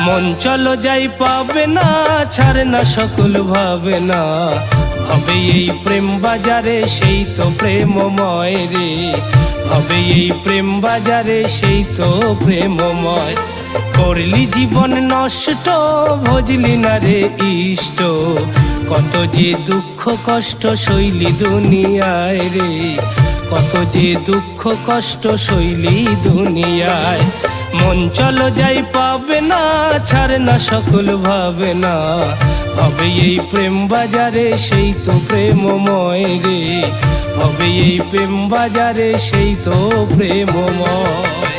মন চলো যাই পাবে না, ছাড়ে না সকল ভাবে না, ভাবে এই প্রেম বাজারে সেই তো প্রেমময় রে, ভাবে এই প্রেম বাজারে সেই তো প্রেমময়। করলি জীবন নষ্ট, ভজলি না রে ইষ্ট, কত যে দুঃখ কষ্ট সইলি দুনিয়ায় রে, কত যে দুঃখ কষ্ট সইলি দুনিয়ায়। মন চলো যাই পাবে না, ছাড়ে না সকল ভাবে না, ভাবে এই প্রেম বাজারে সেই তো প্রেমময় রে, ভাবে এই প্রেম বাজারে সেই তো প্রেমময়।